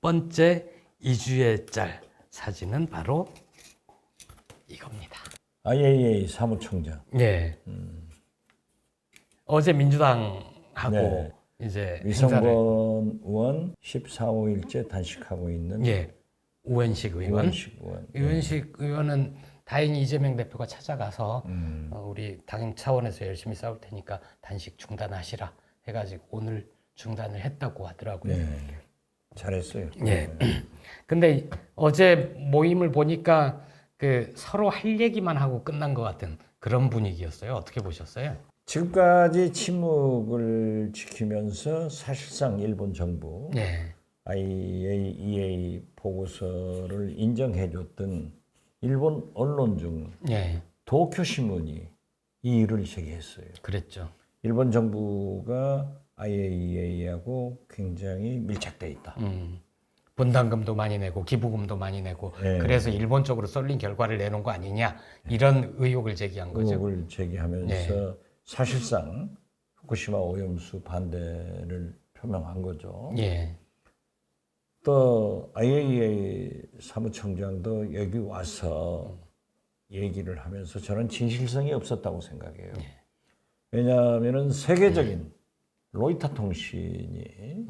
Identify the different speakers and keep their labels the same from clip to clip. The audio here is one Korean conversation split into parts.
Speaker 1: 번째 2주의 짤 사진은 바로 이겁니다.
Speaker 2: IAEA 사무총장.
Speaker 1: 예. 어제 민주당하고
Speaker 2: 네.
Speaker 1: 이제
Speaker 2: 위성권
Speaker 1: 행사를
Speaker 2: 의원 14, 5일째 단식하고 있는
Speaker 1: 예. 우원식 의원.
Speaker 2: 우원식 의원.
Speaker 1: 우원식 의원은 다행히 이재명 대표가 찾아가서 우리 당 차원에서 열심히 싸울 테니까 단식 중단하시라 해가지고 오늘 중단을 했다고 하더라고요.
Speaker 2: 네. 잘했어요.
Speaker 1: 예. 근데 어제 모임을 보니까 그 서로 할 얘기만 하고 끝난 것 같은 그런 분위기였어요. 어떻게 보셨어요?
Speaker 2: 지금까지 침묵을 지키면서 사실상 일본 정부
Speaker 1: 예.
Speaker 2: IAEA 보고서를 인정해줬던 일본 언론 중
Speaker 1: 예.
Speaker 2: 도쿄 신문이 이 일을 제기했어요.
Speaker 1: 그랬죠.
Speaker 2: 일본 정부가 IAEA하고 굉장히 밀착돼 있다.
Speaker 1: 분담금도 많이 내고 기부금도 많이 내고
Speaker 2: 예.
Speaker 1: 그래서 일본 쪽으로 쏠린 결과를 내놓은 거 아니냐 이런 의혹을 제기한 거죠.
Speaker 2: 의혹을 제기하면서
Speaker 1: 네.
Speaker 2: 사실상 후쿠시마 오염수 반대를 표명한 거죠.
Speaker 1: 예.
Speaker 2: 또 IAEA 사무총장도 여기 와서 얘기를 하면서 저는 진실성이 없었다고 생각해요. 왜냐하면 세계적인 로이터 통신이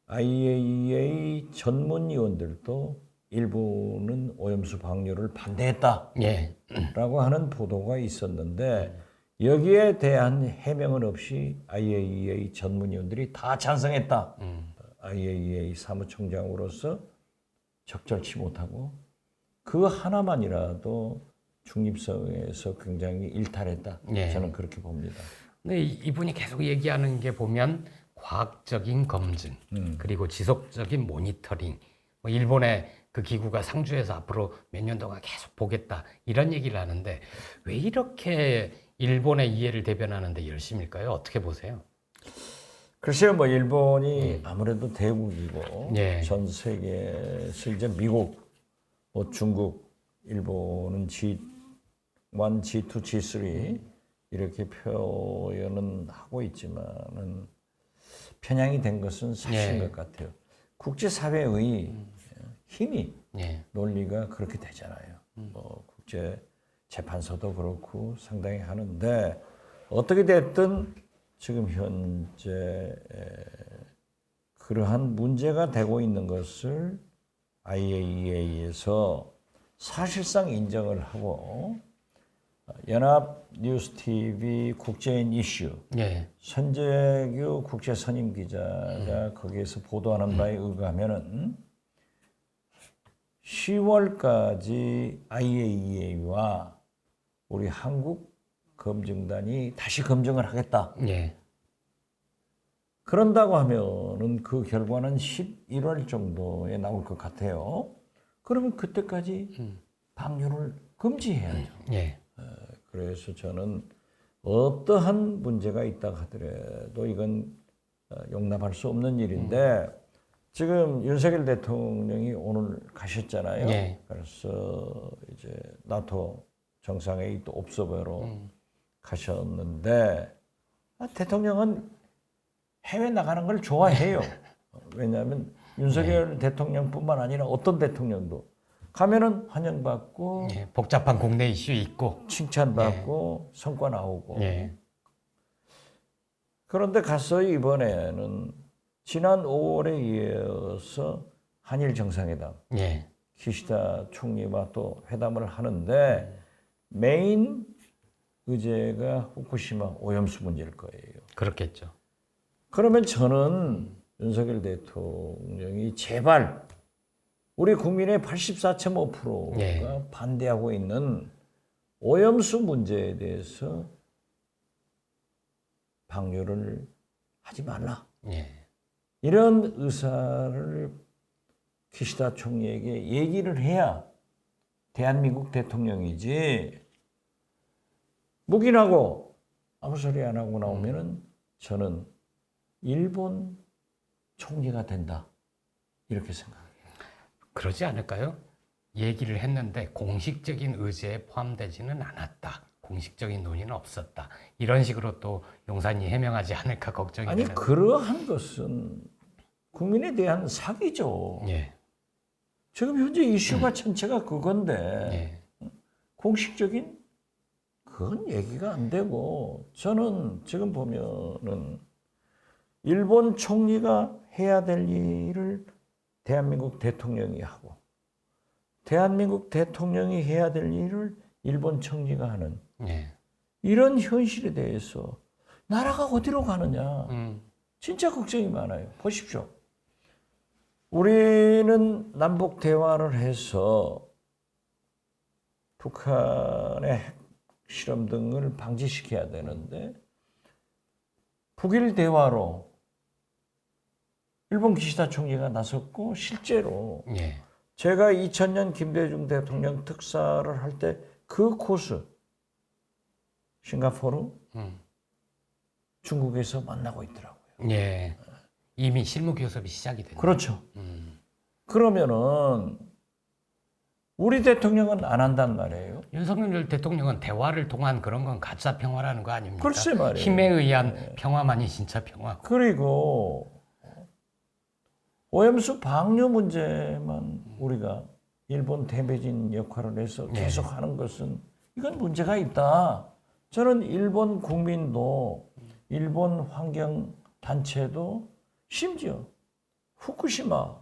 Speaker 2: IAEA 전문위원들도 일본은 오염수 방류를 반대했다라고
Speaker 1: 예.
Speaker 2: 하는 보도가 있었는데 여기에 대한 해명은 없이 IAEA 전문위원들이 다 찬성했다. IAEA 사무총장으로서 적절치 못하고 그 하나만이라도 중립성에서 굉장히 일탈했다.
Speaker 1: 예.
Speaker 2: 저는 그렇게 봅니다.
Speaker 1: 근데 이분이 계속 얘기하는 게 보면 과학적인 검증 그리고 지속적인 모니터링 뭐 일본의 그 기구가 상주해서 앞으로 몇 년 동안 계속 보겠다 이런 얘기를 하는데 왜 이렇게 일본의 이해를 대변하는데 열심일까요? 어떻게 보세요?
Speaker 2: 글쎄요, 뭐 일본이 아무래도 대국이고
Speaker 1: 예.
Speaker 2: 전 세계에서 이제 미국, 뭐 중국, 일본은 G1, G2, G3 이렇게 표현은 하고 있지만은 편향이 된 것은 사실인
Speaker 1: 예.
Speaker 2: 것 같아요. 국제사회의 힘이
Speaker 1: 예.
Speaker 2: 논리가 그렇게 되잖아요. 뭐 국제 재판소도 그렇고 상당히 하는데 어떻게 됐든 지금 현재 그러한 문제가 되고 있는 것을 IAEA에서 사실상 인정을 하고 연합 뉴스 TV 국제인 이슈
Speaker 1: 예.
Speaker 2: 선재규 국제 선임 기자가 거기에서 보도하는 바에 의하면은 10월까지 IAEA와 우리 한국 검증단이 다시 검증을 하겠다.
Speaker 1: 예.
Speaker 2: 그런다고 하면은 그 결과는 11월 정도에 나올 것 같아요. 그러면 그때까지 방류를 금지해야죠.
Speaker 1: 예.
Speaker 2: 그래서 저는 어떠한 문제가 있다 하더라도 이건 용납할 수 없는 일인데 지금 윤석열 대통령이 오늘 가셨잖아요.
Speaker 1: 예.
Speaker 2: 그래서 이제 나토 정상회의 또 옵서버로 가셨는데 대통령은 해외 나가는 걸 좋아해요. 왜냐하면 윤석열 대통령뿐만 아니라 어떤 대통령도 가면은 환영받고
Speaker 1: 예. 복잡한 국내 이슈 있고
Speaker 2: 칭찬받고 성과 나오고
Speaker 1: 예.
Speaker 2: 그런데 가서 이번에는 지난 5월에 이어서 한일 정상회담
Speaker 1: 예.
Speaker 2: 기시다 총리와 또 회담을 하는데 메인 의제가 후쿠시마 오염수 문제일 거예요.
Speaker 1: 그렇겠죠.
Speaker 2: 그러면 저는 윤석열 대통령이 제발 우리 국민의 84.5%가
Speaker 1: 예.
Speaker 2: 반대하고 있는 오염수 문제에 대해서 방류를 하지 말라.
Speaker 1: 예.
Speaker 2: 이런 의사를 기시다 총리에게 얘기를 해야 대한민국 대통령이지 묵인하고 아무 소리 안 하고 나오면은 저는 일본 총리가 된다 이렇게 생각해요.
Speaker 1: 그러지 않을까요? 얘기를 했는데 공식적인 의제에 포함되지는 않았다. 공식적인 논의는 없었다. 이런 식으로 또 용산이 해명하지 않을까 걱정이
Speaker 2: 아니
Speaker 1: 되는.
Speaker 2: 그러한 것은 국민에 대한 사기죠.
Speaker 1: 예.
Speaker 2: 지금 현재 이슈가 전체가 그건데
Speaker 1: 예.
Speaker 2: 공식적인 그건 얘기가 안 되고 저는 지금 보면은 일본 총리가 해야 될 일을 대한민국 대통령이 하고 대한민국 대통령이 해야 될 일을 일본 총리가 하는
Speaker 1: 예.
Speaker 2: 이런 현실에 대해서 나라가 어디로 가느냐
Speaker 1: 음.
Speaker 2: 진짜 걱정이 많아요. 보십시오. 우리는 남북 대화를 해서 북한의 핵 실험 등을 방지시켜야 되는데 북일 대화로 일본 기시다 총리가 나섰고 실제로
Speaker 1: 예.
Speaker 2: 제가 2000년 김대중 대통령 특사를 할 때 그 코스 싱가포르 중국에서 만나고 있더라고요.
Speaker 1: 예. 이미 실무 교섭이 시작이 됐네요.
Speaker 2: 그렇죠. 그러면은 우리 대통령은 안 한단 말이에요.
Speaker 1: 윤석열 대통령은 대화를 통한 그런 건 가짜 평화라는 거 아닙니까?
Speaker 2: 글쎄 말이에요.
Speaker 1: 힘에 의한 평화만이 진짜 평화고.
Speaker 2: 그리고 오염수 방류 문제만 우리가 일본 대매진 역할을 해서 계속 하는 것은 이건 문제가 있다. 저는 일본 국민도 일본 환경 단체도 심지어 후쿠시마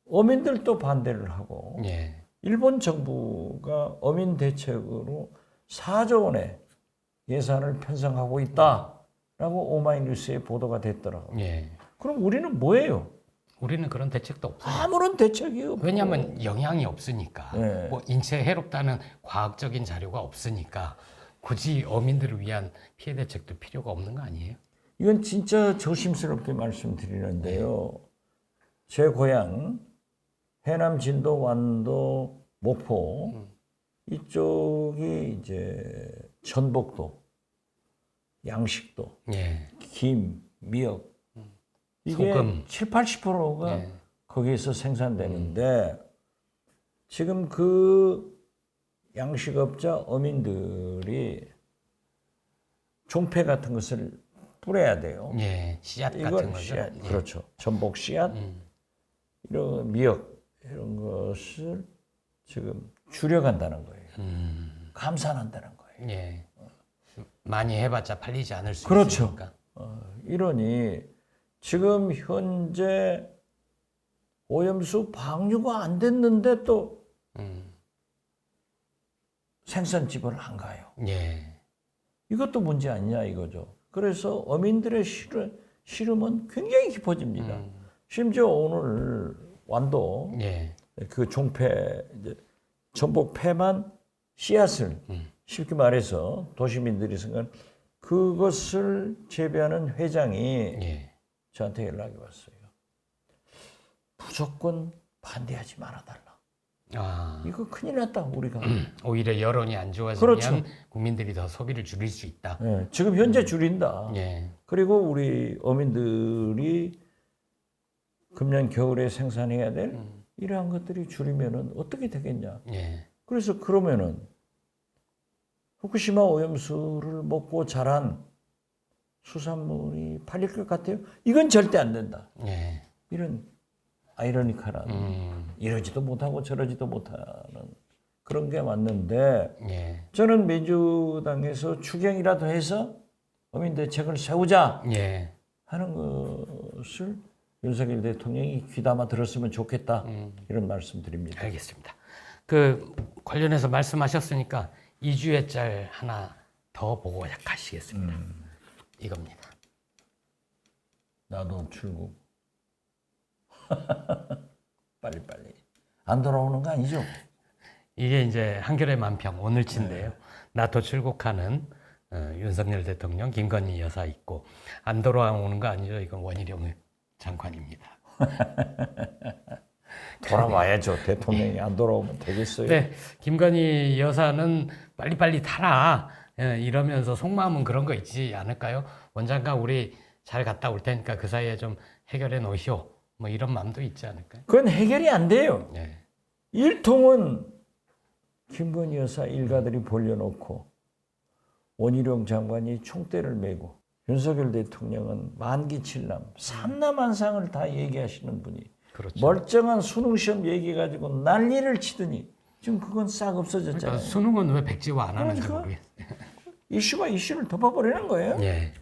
Speaker 2: 어민들도 반대를 하고
Speaker 1: 예.
Speaker 2: 일본 정부가 어민 대책으로 4조 원의 예산을 편성하고 있다라고 오마이뉴스에 보도가 됐더라고요.
Speaker 1: 예.
Speaker 2: 그럼 우리는 뭐예요?
Speaker 1: 우리는 그런 대책도 없어요.
Speaker 2: 아무런 대책이 없고.
Speaker 1: 왜냐하면 영향이 없으니까.
Speaker 2: 네.
Speaker 1: 뭐 인체에 해롭다는 과학적인 자료가 없으니까 굳이 어민들을 위한 피해 대책도 필요가 없는 거 아니에요?
Speaker 2: 이건 진짜 조심스럽게 말씀드리는데요. 제 고향 해남 진도 완도 목포 이쪽이 이제 전복도, 양식도,
Speaker 1: 예.
Speaker 2: 김, 미역 이게
Speaker 1: 소금.
Speaker 2: 7, 80%가
Speaker 1: 예.
Speaker 2: 거기에서 생산되는데 지금 그 양식업자 어민들이 종패 같은 것을 뿌려야 돼요.
Speaker 1: 예. 씨앗 같은
Speaker 2: 이걸
Speaker 1: 거죠.
Speaker 2: 씨앗,
Speaker 1: 예.
Speaker 2: 그렇죠. 전복 씨앗, 이런 미역 이런 것을 지금 줄여간다는 거예요. 감산한다는 거예요.
Speaker 1: 예. 많이 해봤자 팔리지 않을 수
Speaker 2: 그렇죠.
Speaker 1: 있으니까.
Speaker 2: 이러니 지금 현재 오염수 방류가 안 됐는데 또 생산 지원을 안 가요.
Speaker 1: 예.
Speaker 2: 이것도 문제 아니냐 이거죠. 그래서 어민들의 시름은 굉장히 깊어집니다. 심지어 오늘 완도
Speaker 1: 예.
Speaker 2: 그 종패 이제 전복 폐만 씨앗을 쉽게 말해서 도시민들이 생각 그것을 재배하는 회장이
Speaker 1: 예.
Speaker 2: 저한테 연락이 왔어요. 무조건 반대하지 말아달라.
Speaker 1: 아.
Speaker 2: 이거 큰일 났다 우리가.
Speaker 1: 오히려 여론이 안 좋아지면
Speaker 2: 그렇죠.
Speaker 1: 국민들이 더 소비를 줄일 수 있다.
Speaker 2: 네, 지금 현재 줄인다.
Speaker 1: 예.
Speaker 2: 그리고 우리 어민들이 금년 겨울에 생산해야 될 이러한 것들이 줄이면은 어떻게 되겠냐.
Speaker 1: 예.
Speaker 2: 그래서 그러면은 후쿠시마 오염수를 먹고 자란 수산물이 팔릴 것 같아요? 이건 절대 안 된다.
Speaker 1: 예.
Speaker 2: 이런 아이러니컬한 이러지도 못하고 저러지도 못하는 그런 게 맞는데
Speaker 1: 예.
Speaker 2: 저는 민주당에서 추경이라도 해서 어민 대책을 세우자
Speaker 1: 예.
Speaker 2: 하는 것을 윤석열 대통령이 귀담아 들었으면 좋겠다 이런 말씀드립니다.
Speaker 1: 알겠습니다. 그 관련해서 말씀하셨으니까 2주의 짤 하나 더 보고 가시겠습니다. 이겁니다.
Speaker 2: 나도 출국. 빨리빨리. 안 돌아오는 거 아니죠?
Speaker 1: 이게 이제 한겨레 만평 오늘치인데요. 나토 출국하는 윤석열 대통령, 김건희 여사 있고 안 돌아오는 거 아니죠? 이건 원희룡 장관입니다.
Speaker 2: 돌아와야죠. 대통령이 안 돌아오면 되겠어요.
Speaker 1: 네, 김건희 여사는 빨리빨리 타라 이러면서 속마음은 그런 거 있지 않을까요? 원장관 우리 잘 갔다 올 테니까 그 사이에 좀 해결해 놓으시오. 뭐 이런 마음도 있지 않을까요?
Speaker 2: 그건 해결이 안 돼요.
Speaker 1: 네.
Speaker 2: 일통은 김건희 여사 일가들이 벌려놓고 원희룡 장관이 총대를 메고 윤석열 대통령은 만기칠남, 삼남한상을 다 얘기하시는 분이
Speaker 1: 그렇죠.
Speaker 2: 멀쩡한 수능 시험 얘기해가지고 난리를 치더니 지금 그건 싹 없어졌잖아요.
Speaker 1: 그러니까 수능은 왜 백지화 안 하는지
Speaker 2: 그러니까
Speaker 1: 모르겠어요.
Speaker 2: 이슈가 이슈를 덮어버리는 거예요.
Speaker 1: 예.